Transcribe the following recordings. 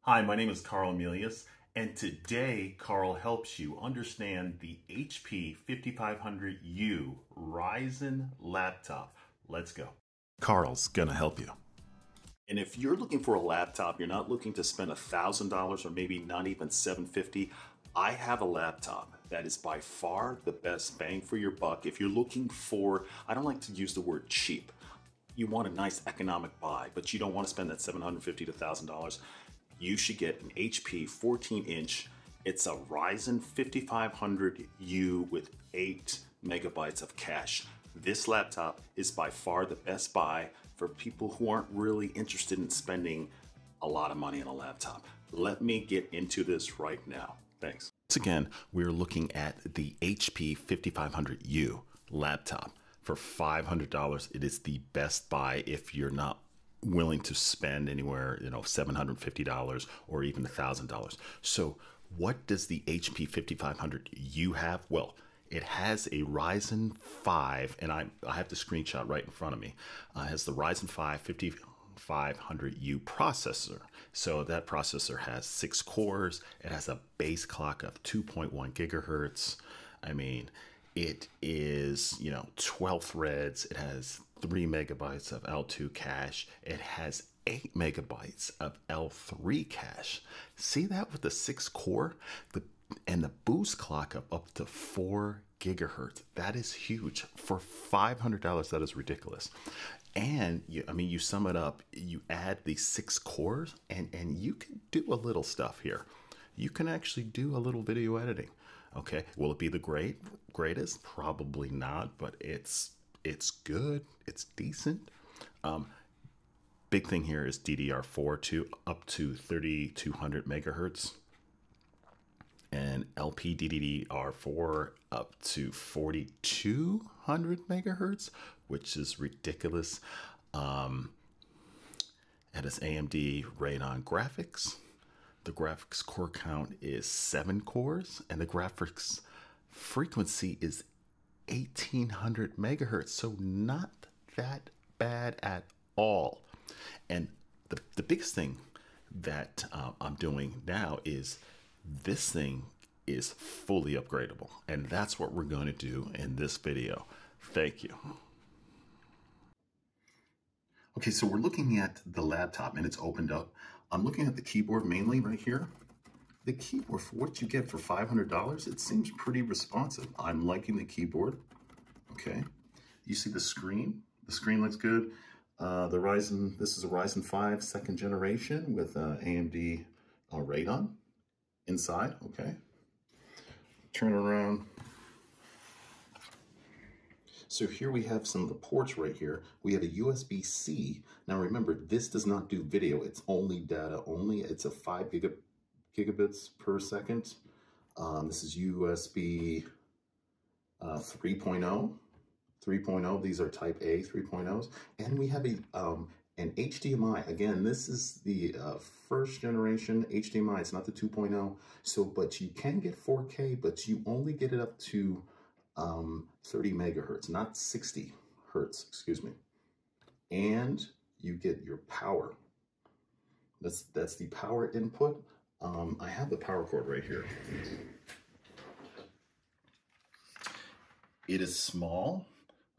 Hi, my name is Carl Emilius, and today Carl helps you understand the HP 5500U Ryzen laptop. Let's go. Carl's gonna help you. And if you're looking for a laptop, you're not looking to spend $1,000 or maybe not even $750, I have a laptop that is by far the best bang for your buck. If you're looking for, I don't like to use the word cheap. You want a nice economic buy, but you don't want to spend that $750 to $1,000. You should get an HP 14-inch. It's a Ryzen 5500U with 8 megabytes of cache. This laptop is by far the best buy for people who aren't really interested in spending a lot of money on a laptop. Let me get into this right now. Thanks. Once again, we're looking at the HP 5500U laptop. For $500, it is the best buy if you're not willing to spend anywhere, $750 or even $1,000. So what does the HP 5500U have? Well, it has a Ryzen 5, and I have the screenshot right in front of me. It has the Ryzen 5 5500U processor. So that processor has 6 cores. It has a base clock of 2.1 gigahertz. I mean, it is, 12 threads. It has 3 megabytes of L2 cache. It has 8 megabytes of L3 cache. See that with the 6 core? And the boost clock of up to 4 gigahertz. That is huge. For $500, that is ridiculous. And you sum it up, you add the 6 cores, and you can do a little stuff here. You can actually do a little video editing. Okay, will it be the greatest? Probably not, but it's good. It's decent. Big thing here is DDR4 up to 3200 megahertz, and LPDDR4 up to 4200 megahertz, which is ridiculous. It has AMD Radeon Graphics. The graphics core count is 7 cores, and the graphics frequency is 1800 megahertz. So not that bad at all. And the biggest thing that I'm doing now is this thing is fully upgradable. And that's what we're going to do in this video. Thank you. Okay, so we're looking at the laptop and it's opened up. I'm looking at the keyboard mainly right here. The keyboard, for what you get for $500, it seems pretty responsive. I'm liking the keyboard. Okay, you see the screen? The screen looks good. The Ryzen, this is a Ryzen 5 second generation with AMD Radeon inside. Okay, turn it around. So here we have some of the ports right here. We have a USB-C. Now remember, this does not do video. It's only data only. It's a 5 gigabits per second. This is USB 3.0. 3.0. These are type A 3.0s. And we have an HDMI. Again, this is the first generation HDMI. It's not the 2.0. So, but you can get 4K, but you only get it up to 30 megahertz, not 60 hertz, excuse me. And you get your power. That's the power input. I have the power cord right here. It is small,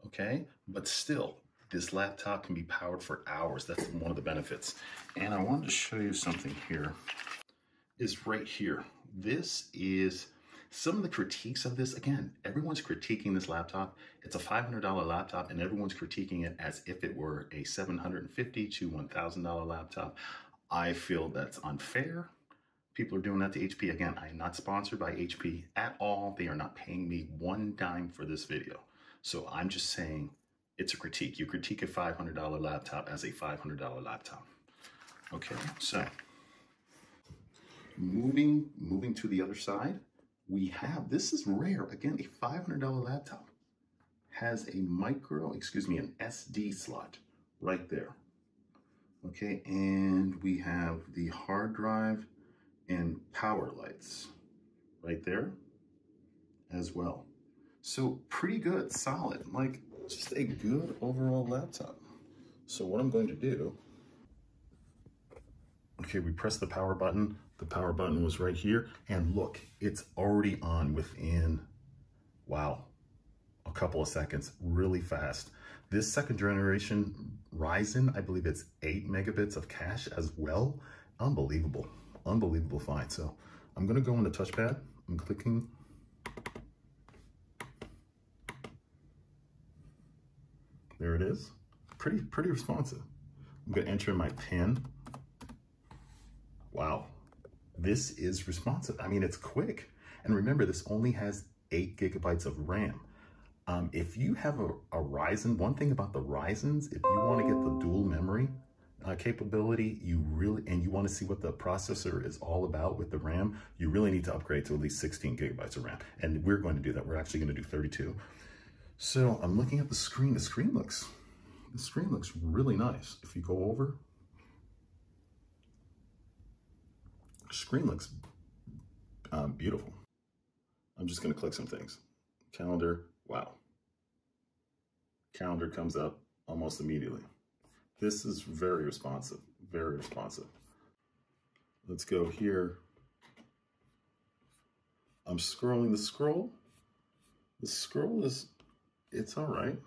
okay, but still, this laptop can be powered for hours. That's one of the benefits. And I wanted to show you something here. Is right here. This is some of the critiques of this. Again, everyone's critiquing this laptop. It's a $500 laptop, and everyone's critiquing it as if it were a $750 to $1,000 laptop. I feel that's unfair. People are doing that to HP. Again, I am not sponsored by HP at all. They are not paying me one dime for this video. So I'm just saying it's a critique. You critique a $500 laptop as a $500 laptop. Okay, so moving to the other side. We have, this is rare, again, a $500 laptop has a an SD slot right there. Okay, and we have the hard drive and power lights right there as well. So pretty good, solid, like just a good overall laptop. So what I'm going to do Okay, we pressed the power button. The power button was right here. And look, it's already on within, wow, a couple of seconds, really fast. This second generation Ryzen, I believe it's 8 megabits of cache as well. Unbelievable, unbelievable find. So I'm gonna go on the touchpad. I'm clicking. There it is. Pretty responsive. I'm gonna enter my PIN. Wow, this is responsive. I mean, it's quick. And remember, this only has 8 gigabytes of RAM. If you have a Ryzen, one thing about the Ryzens, if you want to get the dual memory capability, you want to see what the processor is all about with the RAM, you really need to upgrade to at least 16 gigabytes of RAM. And we're going to do that. We're actually going to do 32. So I'm looking at the screen. The screen looks really nice. If you go over, the screen looks beautiful. I'm just going to click some things. Calendar, wow. Calendar comes up almost immediately. This is very responsive, very responsive. Let's go here. I'm scrolling the scroll. The scroll is, it's all right.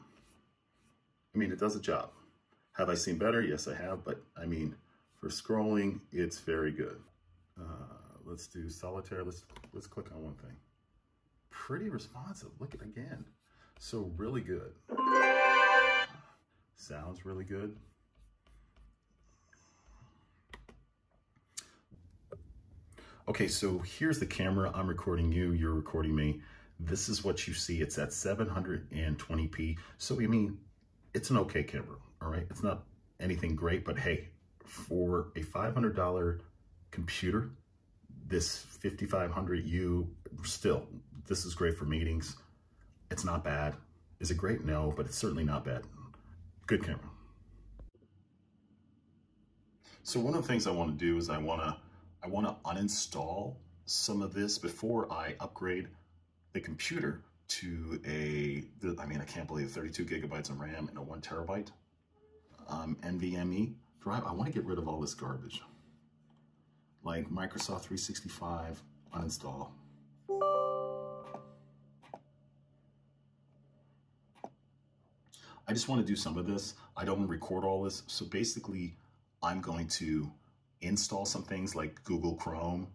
I mean, it does a job. Have I seen better? Yes, I have, but I mean, for scrolling, it's very good. Let's do solitaire. Let's click on one thing. Pretty responsive. Look at it again. So really good. Sounds really good. Okay, so here's the camera. I'm recording you, you're recording me. This is what you see. It's at 720p. So, I mean, it's an okay camera, all right? It's not anything great, but hey, for a $500 computer, this 5500U, still, this is great for meetings. It's not bad. Is it great? No, but it's certainly not bad. Good camera. So one of the things I want to do is I want to uninstall some of this before I upgrade the computer to I mean, I can't believe 32 gigabytes of RAM and a 1 terabyte NVMe drive. I want to get rid of all this garbage. Like Microsoft 365, uninstall. I just want to do some of this. I don't want to record all this. So basically, I'm going to install some things like Google Chrome,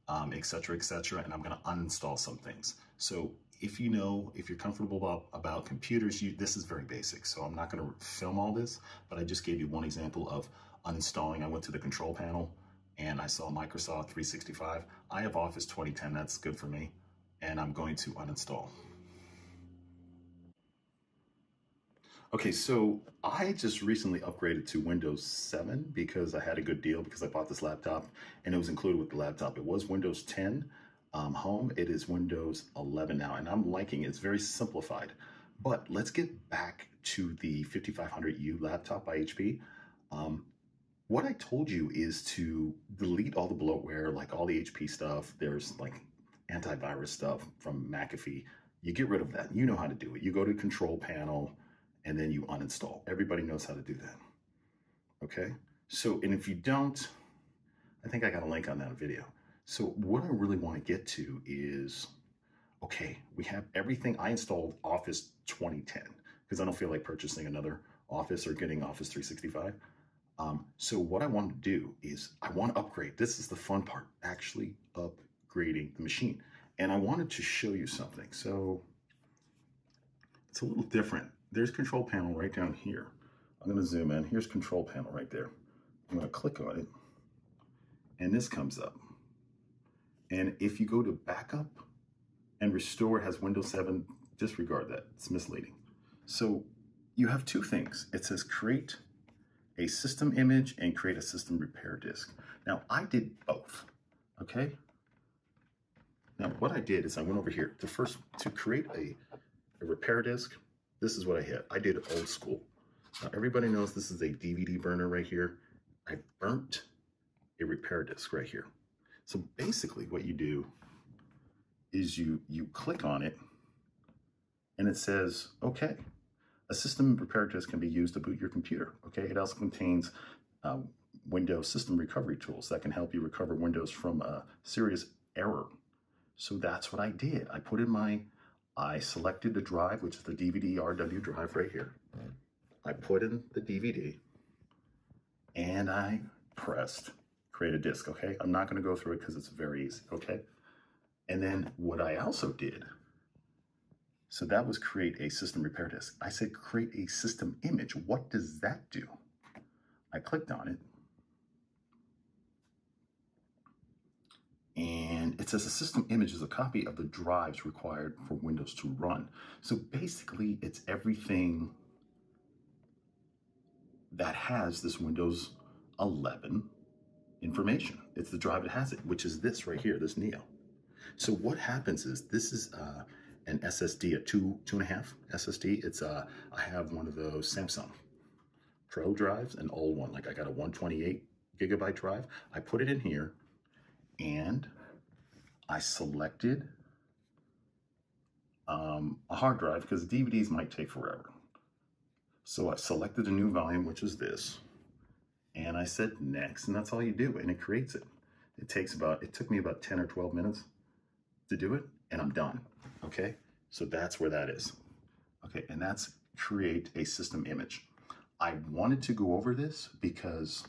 et cetera, and I'm going to uninstall some things. So if you're comfortable about computers, this is very basic. So I'm not going to film all this, but I just gave you one example of uninstalling. I went to the control panel and I saw Microsoft 365. I have Office 2010, that's good for me. And I'm going to uninstall. Okay, so I just recently upgraded to Windows 7 because I had a good deal because I bought this laptop and it was included with the laptop. It was Windows 10 home. It is Windows 11 now, and I'm liking it. It's very simplified. But let's get back to the 5500U laptop by HP. What I told you is to delete all the bloatware, like all the HP stuff. There's like antivirus stuff from McAfee. You get rid of that. You know how to do it. You go to control panel, and then you uninstall. Everybody knows how to do that, okay? So, and if you don't, I think I got a link on that video. So what I really want to get to is, okay, we have everything. I installed Office 2010 because I don't feel like purchasing another Office or getting Office 365. So what I want to do is I want to upgrade. This is the fun part, actually upgrading the machine. And I wanted to show you something. So it's a little different. There's control panel right down here. I'm going to zoom in. Here's control panel right there. I'm going to click on it, and this comes up. And if you go to backup and restore, it has Windows 7, disregard that. It's misleading. So you have two things. It says create a system image and create a system repair disk. Now, I did both, okay? Now, what I did is I went over here to create a repair disk. This is what I had. I did old school. Now, everybody knows this is a DVD burner right here. I burnt a repair disk right here. So basically what you do is you click on it and it says, okay, a system repair disk can be used to boot your computer. Okay, it also contains Windows system recovery tools that can help you recover Windows from a serious error. So that's what I did. I selected the drive, which is the DVD RW drive right here. I put in the DVD and I pressed create a disk, okay? I'm not gonna go through it because it's very easy, okay? And then what I also did, so that was create a system repair disk. I said create a system image. What does that do? I clicked on it and it says a system image is a copy of the drives required for Windows to run. So basically it's everything that has this Windows 11 information. It's the drive that has it, which is this right here, this Neo. So what happens is this is an SSD, a 2.5 SSD. It's I have one of those Samsung Pro drives, an old one. Like I got a 128 gigabyte drive. I put it in here and I selected a hard drive because DVDs might take forever. So I selected a new volume, which is this, and I said next, and that's all you do, and it creates it. It took me about 10 or 12 minutes to do it, and I'm done, okay? So that's where that is. Okay, and that's create a system image. I wanted to go over this because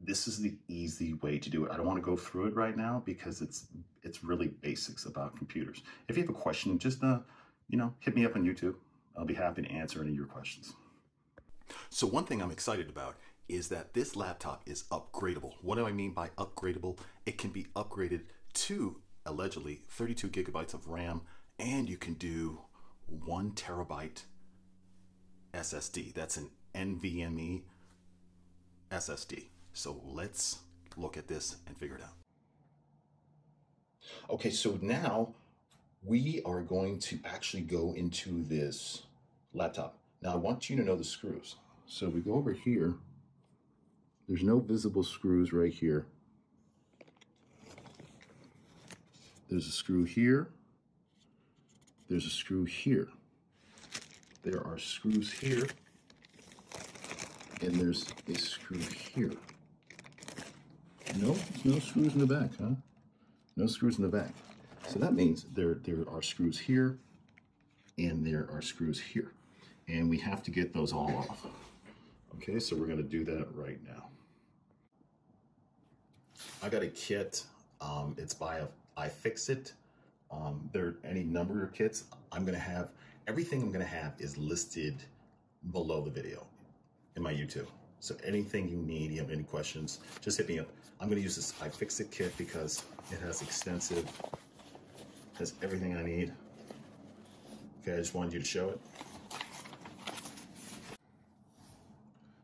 this is the easy way to do it. I don't want to go through it right now because it's really basics about computers. If you have a question, just hit me up on YouTube. I'll be happy to answer any of your questions. So one thing I'm excited about is that this laptop is upgradable. What do I mean by upgradable? It can be upgraded to allegedly 32 gigabytes of RAM, and you can do 1 terabyte SSD. That's an NVMe SSD. So let's look at this and figure it out. Okay, so now we are going to actually go into this laptop. Now I want you to know the screws. So we go over here. There's no visible screws right here. There's a screw here. There's a screw here. There are screws here. And there's a screw here. No, there's no screws in the back, huh? No screws in the back. So that means there are screws here and there are screws here. And we have to get those all off. Okay, so we're gonna do that right now. I got a kit, it's by IFIXIT. There are any number of kits. Everything I'm gonna have is listed below the video in my YouTube. So anything you need, you have any questions, just hit me up. I'm gonna use this IFIXIT kit because it has everything I need. Okay, I just wanted you to show it.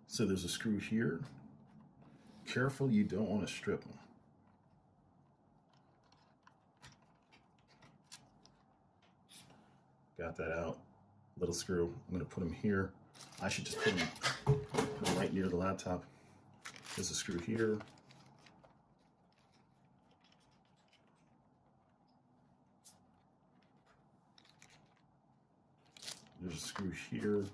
So there's a screw here. Careful, you don't want to strip them. Got that out. Little screw. I'm going to put them here. I should just put them right near the laptop. There's a screw here. There's a screw here.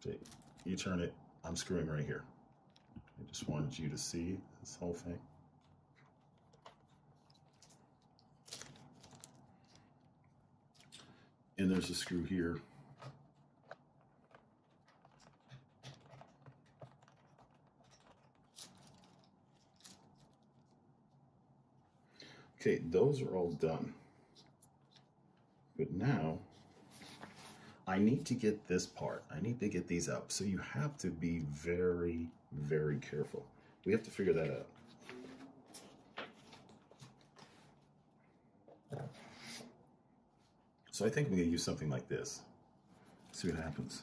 Okay, you turn it, I'm screwing right here. I just wanted you to see this whole thing. And there's a screw here. Okay, those are all done. But now, I need to get this part. I need to get these out. So you have to be very, very careful. We have to figure that out. So I think I'm gonna use something like this. See what happens.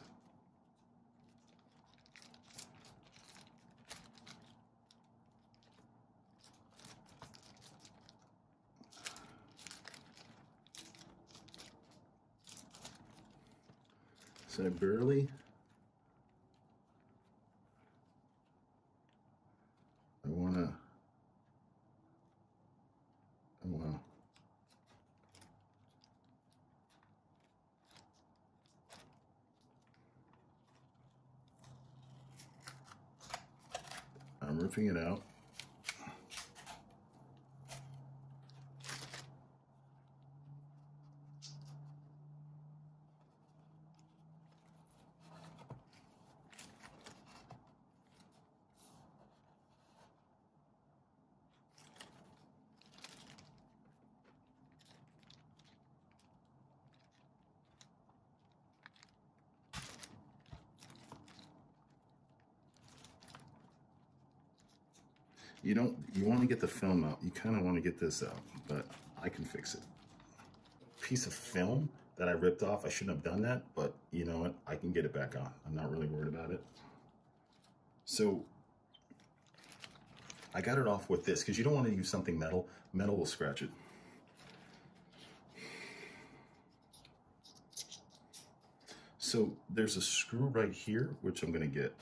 So I wanna, roughing it out. You want to get the film out. You kind of want to get this out, but I can fix it. Piece of film that I ripped off, I shouldn't have done that, but you know what? I can get it back on. I'm not really worried about it. So I got it off with this because you don't want to use something metal. Metal will scratch it. So there's a screw right here, which I'm going to get.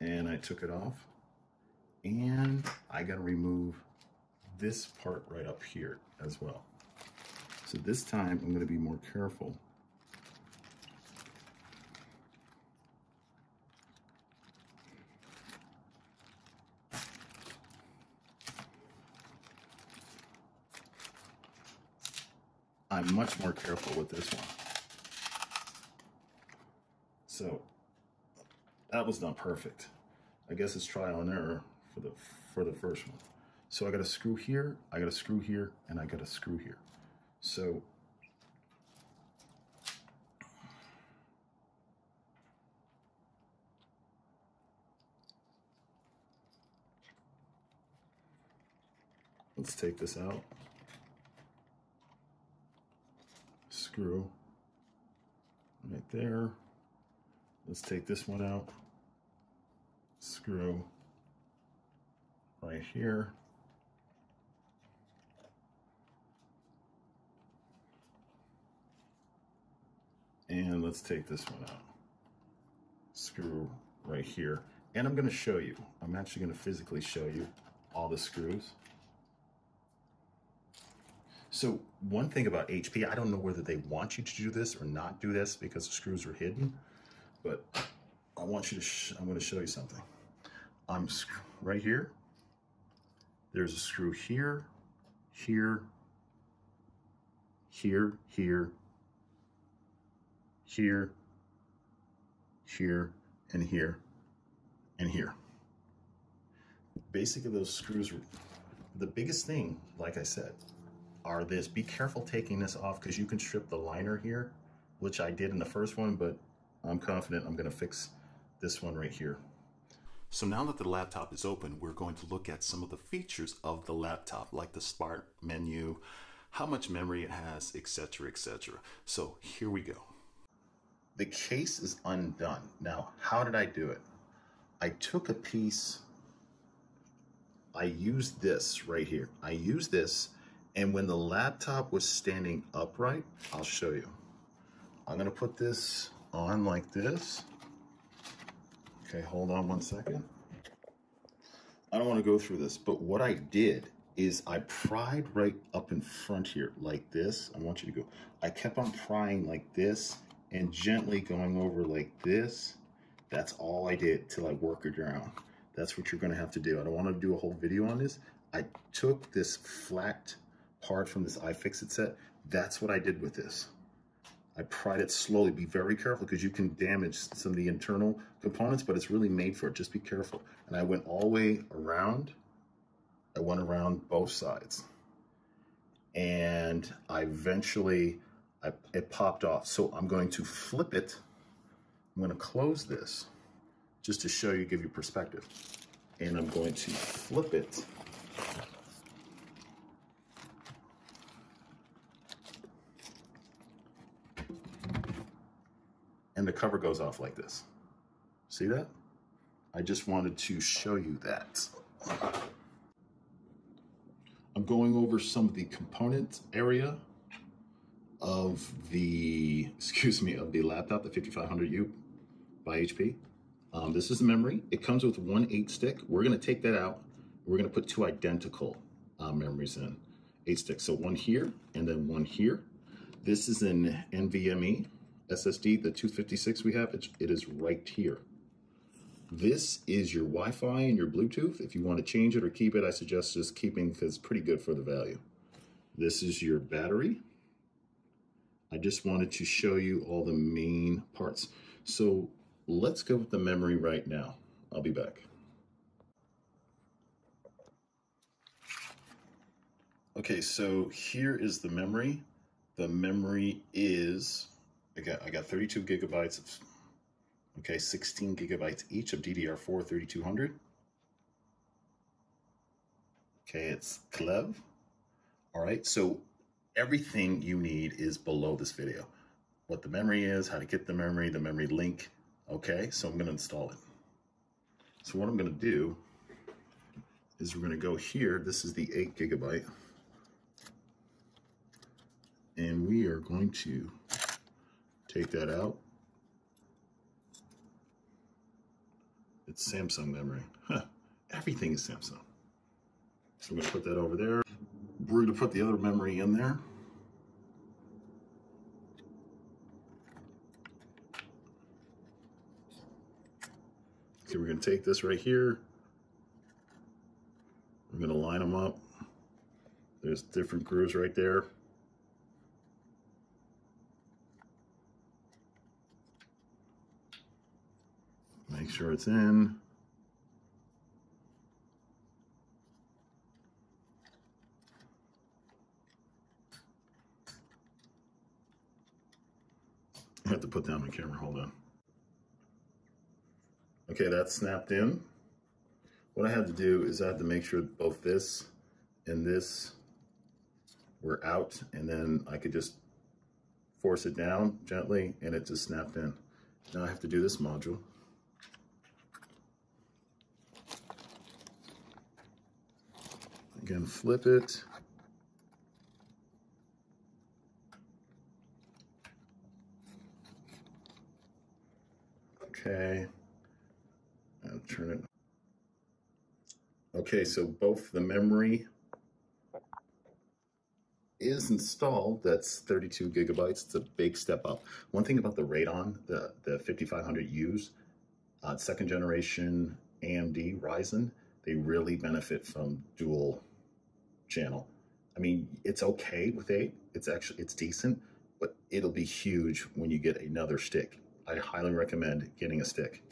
And I took it off, and I got to remove this part right up here as well. So this time I'm going to be more careful. I'm much more careful with this one. So that was not perfect. I guess it's trial and error for the first one. So I got a screw here, I got a screw here, and I got a screw here. So let's take this out. Screw right there. Let's take this one out. Screw right here. And let's take this one out. Screw right here. And I'm going to show you. I'm actually going to physically show you all the screws. So one thing about HP, I don't know whether they want you to do this or not do this because the screws are hidden, but I want you to, I'm going to show you something. I'm right here. There's a screw here, here, here, here, here, here, and here, and here. Basically, those screws, the biggest thing, like I said, are this. Be careful taking this off because you can strip the liner here, which I did in the first one, but I'm confident I'm going to fix this one right here. So now that the laptop is open, we're going to look at some of the features of the laptop, like the start menu, how much memory it has, etc., etc. So here we go. The case is undone. Now, how did I do it? I took a piece, I used this right here. I used this, and when the laptop was standing upright, I'll show you. I'm gonna put this on like this. Okay, hold on one second. I don't want to go through this, but what I did is I pried right up in front here like this. I want you to go. I kept on prying like this and gently going over like this. That's all I did till I work it around. That's what you're going to have to do. I don't want to do a whole video on this. I took this flat part from this iFixIT set. That's what I did with this. I pried it slowly. Be very careful because you can damage some of the internal components, but it's really made for it. Just be careful. And I went all the way around. I went around both sides. And I eventually, it popped off. So I'm going to flip it. I'm going to close this just to show you, give you perspective. And I'm going to flip it. And the cover goes off like this. See that? I just wanted to show you that. I'm going over some of the component area of the, of the laptop, the 5500U by HP. This is the memory. It comes with 1 8-stick. We're gonna take that out. We're gonna put 2 identical memories in, 8 sticks. So one here and then one here. This is an NVMe. SSD, the 256 we have, it is right here. This is your Wi-Fi and your Bluetooth. If you want to change it or keep it, I suggest just keeping because it's pretty good for the value. This is your battery. I just wanted to show you all the main parts. So let's go with the memory right now. I'll be back. Okay, so here is the memory. The memory is, I got 32 gigabytes of, okay, 16 gigabytes each of DDR4 3200. Okay, it's Clev. All right, so everything you need is below this video. What the memory is, how to get the memory link. Okay, so I'm gonna install it. So what I'm gonna do is we're gonna go here. This is the 8 gigabyte. And we are going to take that out. It's Samsung memory. Huh, everything is Samsung. So I'm gonna put that over there. We're gonna put the other memory in there. Okay, we're gonna take this right here. We're gonna line them up. There's different grooves right there. Make sure it's in. I have to put down my camera, hold on. Okay, that's snapped in. What I had to do is I had to make sure both this and this were out, and then I could just force it down gently and it just snapped in. Now I have to do this module. Again, flip it. Okay, I'll turn it. Okay, so both the memory is installed. That's 32 gigabytes. It's a big step up. One thing about the Radeon, the 5500Us, second generation AMD Ryzen, they really benefit from dual channel. I mean, it's okay with 8. It's decent, but it'll be huge when you get another stick. I highly recommend getting a stick.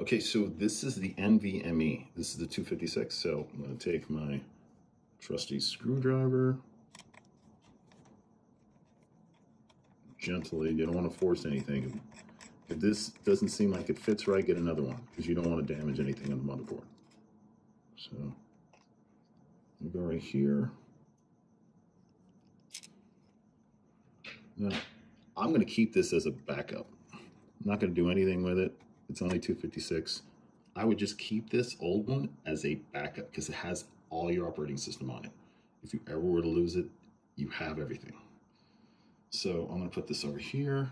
Okay, so this is the NVMe. This is the 256. So I'm going to take my trusty screwdriver. Gently, you don't want to force anything. If this doesn't seem like it fits right, get another one, because you don't want to damage anything on the motherboard. So we go right here. Now, I'm going to keep this as a backup. I'm not going to do anything with it. It's only 256. I would just keep this old one as a backup because it has all your operating system on it. If you ever were to lose it, you have everything. So I'm going to put this over here.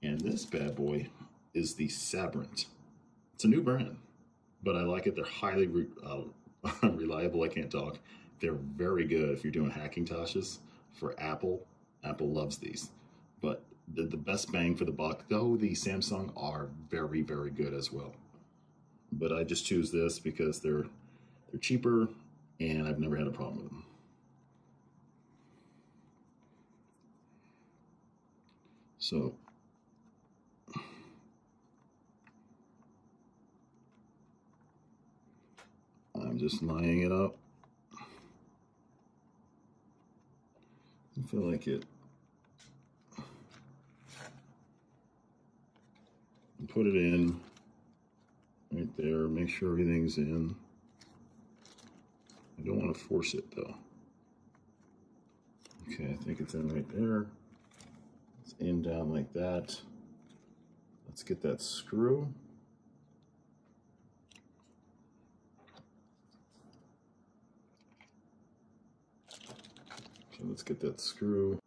And this bad boy is the Sabrent. It's a new brand, but I like it. They're highly reliable. I can't talk. They're very good if you're doing Hackintosh's for Apple. Apple loves these, but the best bang for the buck, though, the Samsung are very, very good as well. But I just choose this because they're cheaper and I've never had a problem with them. So I'm just lining it up. I feel like it. Put it in right there. Make sure everything's in. I don't want to force it though. Okay, I think it's in right there. It's in down like that. Let's get that screw. So let's get that screw.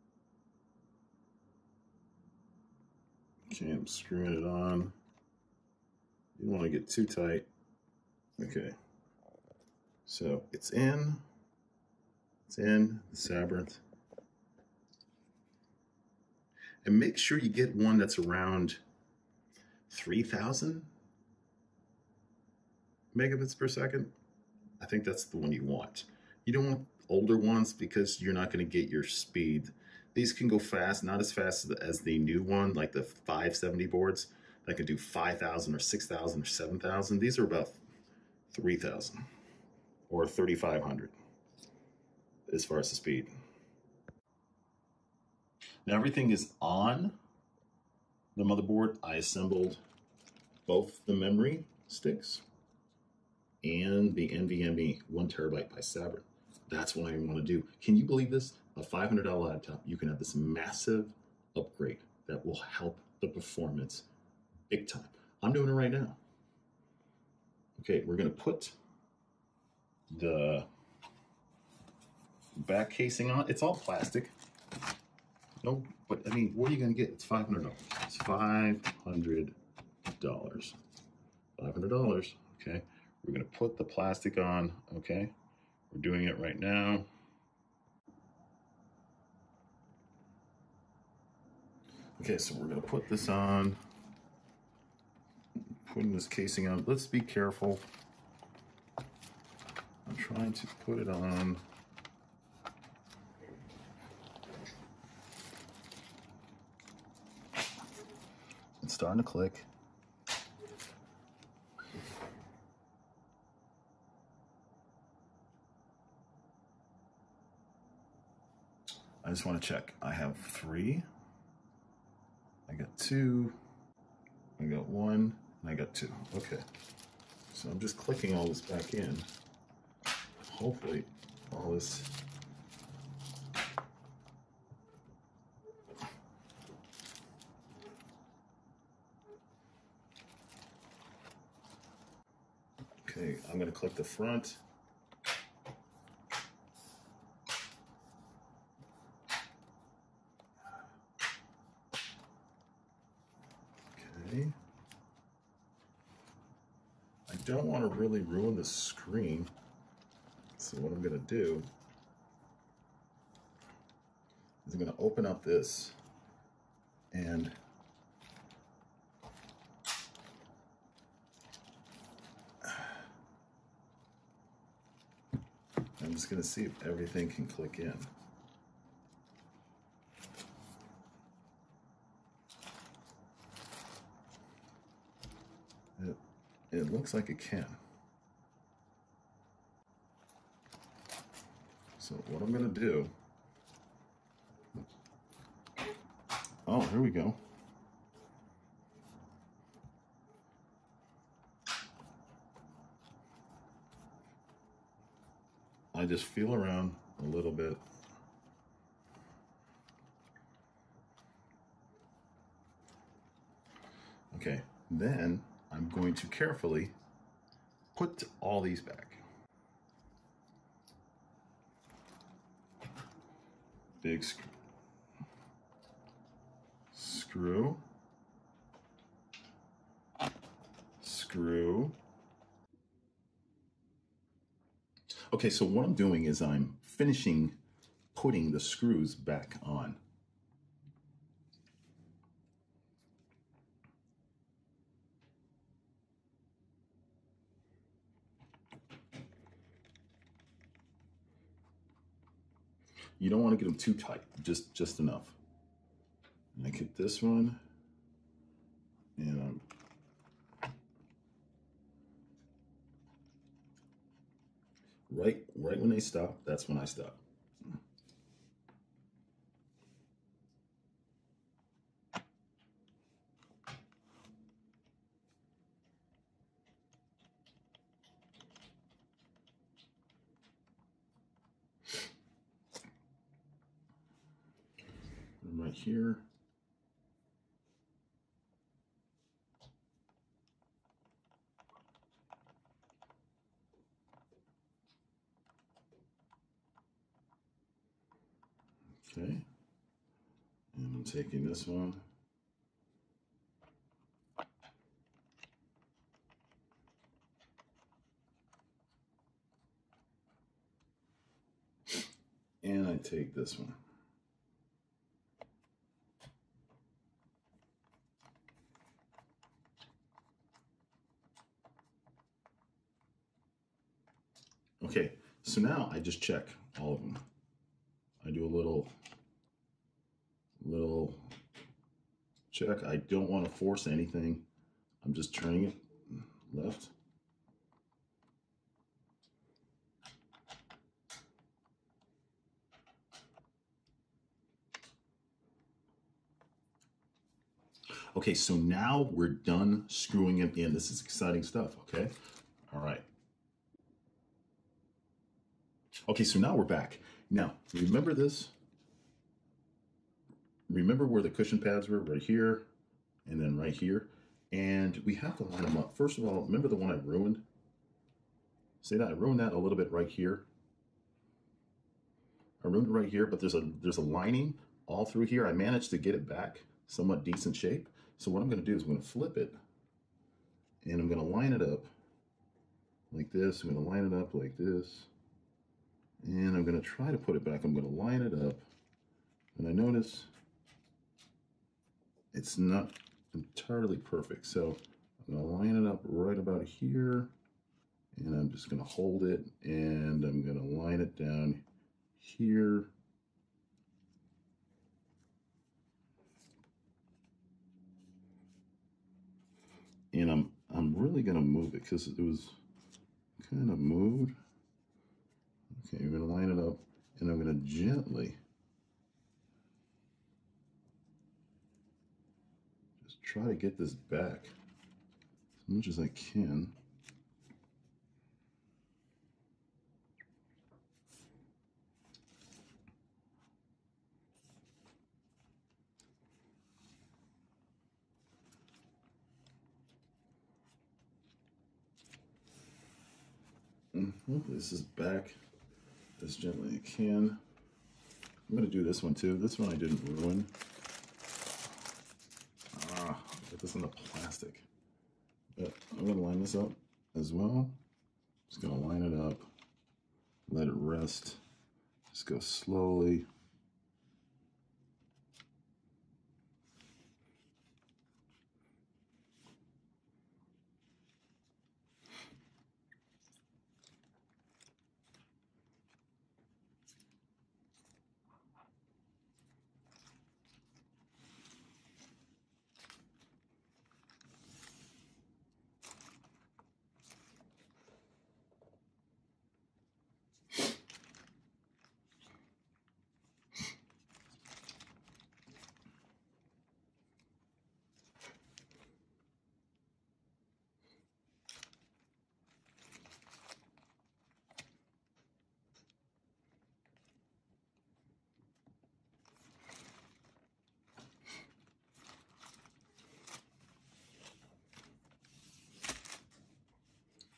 Okay, I'm screwing it on. You don't want to get too tight. Okay. So it's in the Sabrent. And make sure you get one that's around 3,000 megabits per second. I think that's the one you want. You don't want older ones because you're not going to get your speed. These can go fast, not as fast as the new one, like the 570 boards that can do 5,000 or 6,000 or 7,000. These are about 3,000 or 3,500 as far as the speed. Now everything is on the motherboard. I assembled both the memory sticks and the NVMe 1 terabyte by Sabrent. That's what I want to do. Can you believe this? A $500 laptop, you can have this massive upgrade that will help the performance big time. I'm doing it right now. Okay, we're going to put the back casing on. It's all plastic. No, but I mean, what are you going to get? It's $500. It's $500. $500. Okay, we're going to put the plastic on. Okay, we're doing it right now. Okay, so we're going to put this on. Putting this casing on. Let's be careful. I'm trying to put it on. It's starting to click. I just want to check. I have 3. I got 2. I got 1. And I got 2. Okay. So I'm just clicking all this back in. Hopefully all this. Okay, I'm going to click the front. Okay. I don't want to really ruin the screen. So what I'm going to do is I'm going to open up this and I'm just going to see if everything can click in. It looks like it can. So what I'm going to do, oh, here we go. I just feel around a little bit. Okay, then I'm going to carefully put all these back. Big screw, screw. Okay, so what I'm doing is I'm finishing putting the screws back on. You don't want to get them too tight, just enough. And I get this one, and right when they stop, that's when I stop. And right here. Okay, and I'm taking this one. And I take this one. Okay, so now I just check all of them. I do a little check. I don't want to force anything. I'm just turning it left. Okay, so now we're done screwing it in. This is exciting stuff, okay? All right. Okay, so now we're back. Now, remember this? Remember where the cushion pads were? Right here, and then right here. And we have to line them up. First of all, remember the one I ruined? See that? I ruined that a little bit right here. I ruined it right here, but there's a lining all through here. I managed to get it back somewhat decent shape. So what I'm going to do is I'm going to flip it, and I'm going to line it up like this. I'm going to line it up like this, and I'm going to try to put it back. I'm going to line it up, and I notice it's not entirely perfect. So I'm going to line it up right about here, and I'm just going to hold it, and I'm going to line it down here. And I'm really going to move it because it was kind of moved. Okay, we're going to line it up, and I'm going to gently just try to get this back as much as I can. Hopefully this is back as gently as I can. I'm going to do this one too. This one I didn't ruin. Put this on the plastic. But I'm going to line this up as well. Just going to line it up, let it rest. Just go slowly.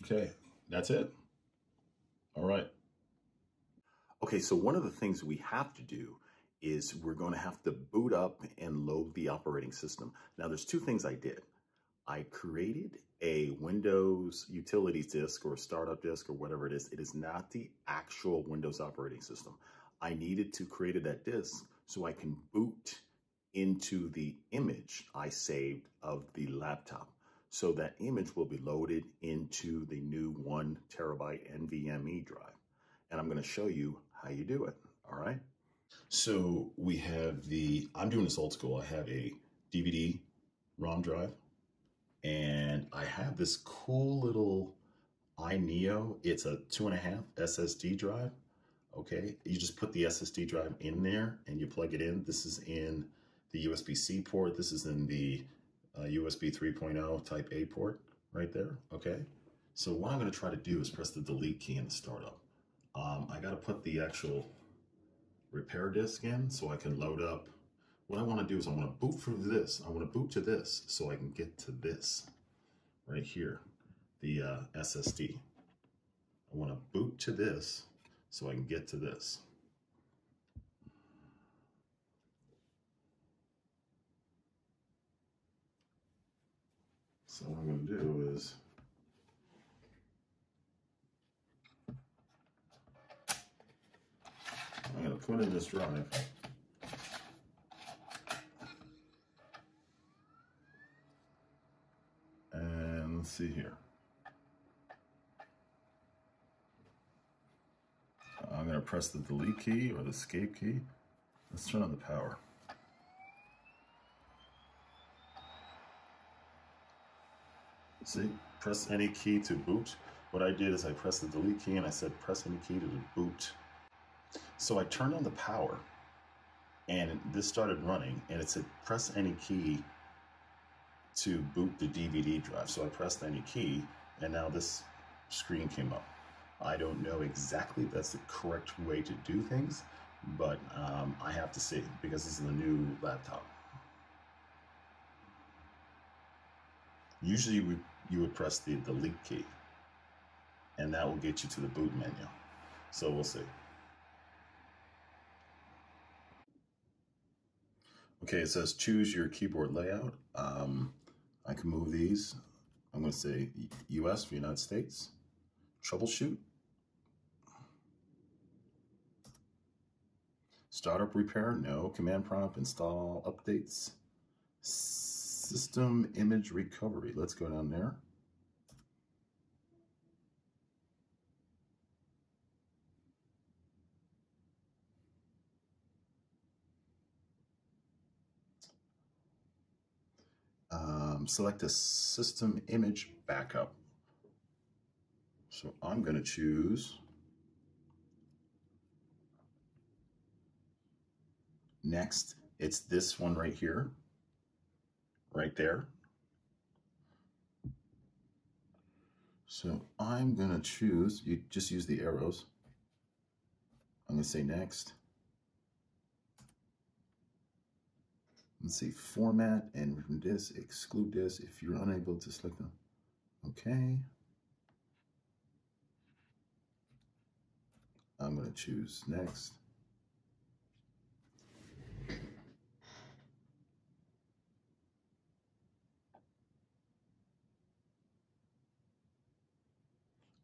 Okay, that's it. All right. Okay, so one of the things we have to do is we're going to have to boot up and load the operating system. Now, there's two things I did. I created a Windows utilities disk or startup disk or whatever it is. It is not the actual Windows operating system. I needed to create that disk so I can boot into the image I saved of the laptop. So that image will be loaded into the new 1 terabyte NVMe drive. And I'm going to show you how you do it. All right. So we have I'm doing this old school. I have a DVD ROM drive, and I have this cool little iNeo. It's a 2.5 SSD drive. Okay. You just put the SSD drive in there and you plug it in. This is in the USB-C port. This is in the USB 3.0 type A port right there. Okay. So what I'm going to try to do is press the delete key in the startup. I got to put the actual repair disk in so I can load up. What I want to do is I want to boot through this. I want to boot to this so I can get to this right here, the SSD. I want to boot to this so I can get to this. So what I'm going to do is I'm going to put in this drive. And let's see here. I'm going to press the delete key or the escape key. Let's turn on the power. See, press any key to boot. What I did is I pressed the delete key and I said press any key to boot. So I turned on the power and this started running and it said press any key to boot the DVD drive. So I pressed any key and now this screen came up. I don't know exactly if that's the correct way to do things, but I have to see because this is a new laptop. Usually you would press the delete key and that will get you to the boot menu. So we'll see. Okay, it says choose your keyboard layout. I can move these. I'm going to say US for United States. Troubleshoot. Startup repair, no. Command prompt, install updates. System image recovery. Let's go down there. Select a system image backup. So I'm going to choose next. It's this one right here, right there. So I'm going to choose, you just use the arrows. I'm going to say next. Let's see, format and from this, exclude this if you're unable to select them. Okay. I'm going to choose next.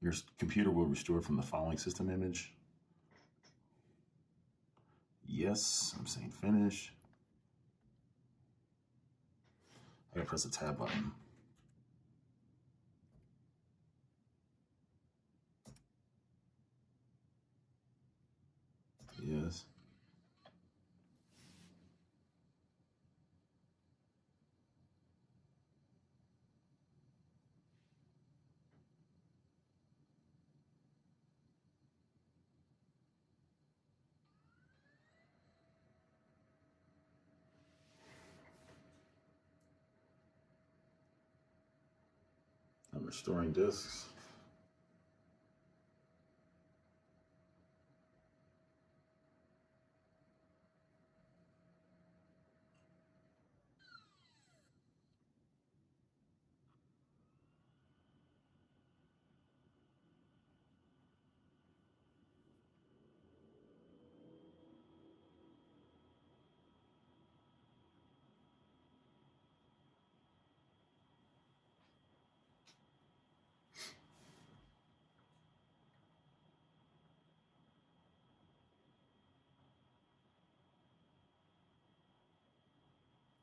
Your computer will restore from the following system image. Yes, I'm saying finish. I gotta press the tab button. Yes. I'm restoring disks.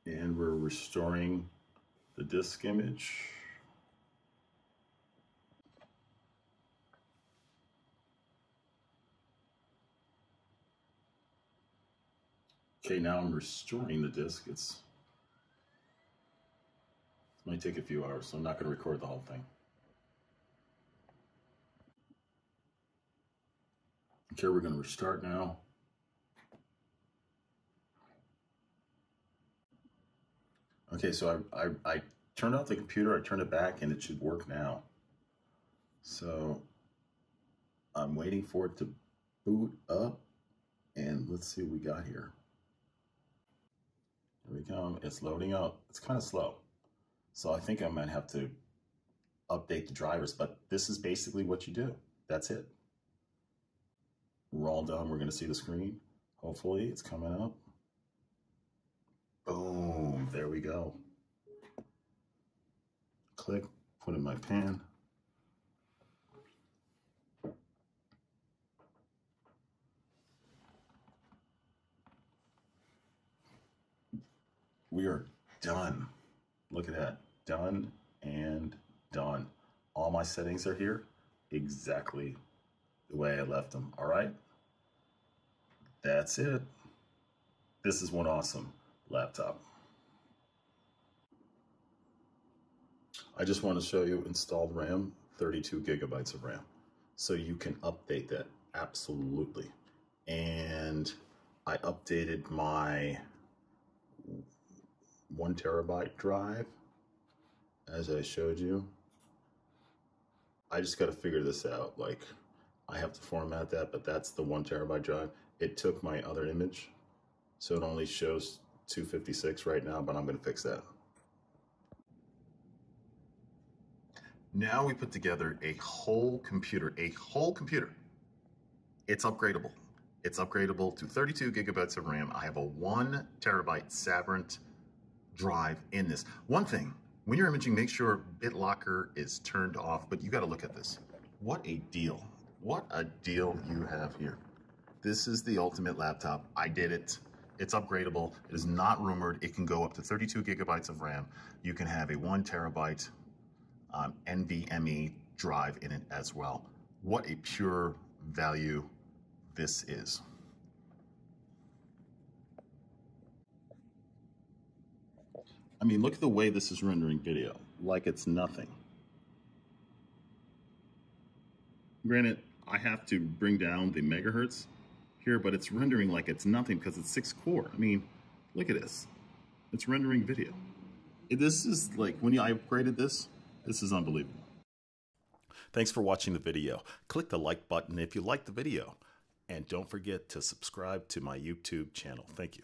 And we're restoring the disk image. Okay, now I'm restoring the disk. It might take a few hours, so I'm not going to record the whole thing. Okay, we're going to restart now. Okay, so I turned off the computer, I turned it back, and it should work now. So I'm waiting for it to boot up, and let's see what we got here. Here we go, it's loading up. It's kind of slow. So I think I might have to update the drivers, but this is basically what you do. That's it. We're all done, we're gonna see the screen. Hopefully it's coming up. Boom, there we go. Click, put in my pan. We are done. Look at that, done and done. All my settings are here, exactly the way I left them, all right? That's it. This is one awesome laptop. I just want to show you installed RAM, 32 gigabytes of RAM. So you can update that, absolutely. And I updated my 1 terabyte drive, as I showed you. I just got to figure this out. Like, I have to format that, but that's the 1 terabyte drive. It took my other image, so it only shows 256 right now, but I'm going to fix that. Now we put together a whole computer, It's upgradable. It's upgradable to 32 gigabytes of RAM. I have a 1 terabyte Sabrent drive in this. One thing, when you're imaging, make sure BitLocker is turned off, but you got to look at this. What a deal. What a deal you have here. This is the ultimate laptop. I did it. It's upgradable. It is not rumored. It can go up to 32 gigabytes of RAM. You can have a 1 terabyte NVMe drive in it as well. What a pure value this is. I mean, look at the way this is rendering video, like it's nothing. Granted, I have to bring down the megahertz here, but it's rendering like it's nothing because it's 6 core. I mean, look at this. It's rendering video. This is like, when I upgraded this is unbelievable. Thanks for watching the video. Click the like button if you liked the video. And don't forget to subscribe to my YouTube channel. Thank you.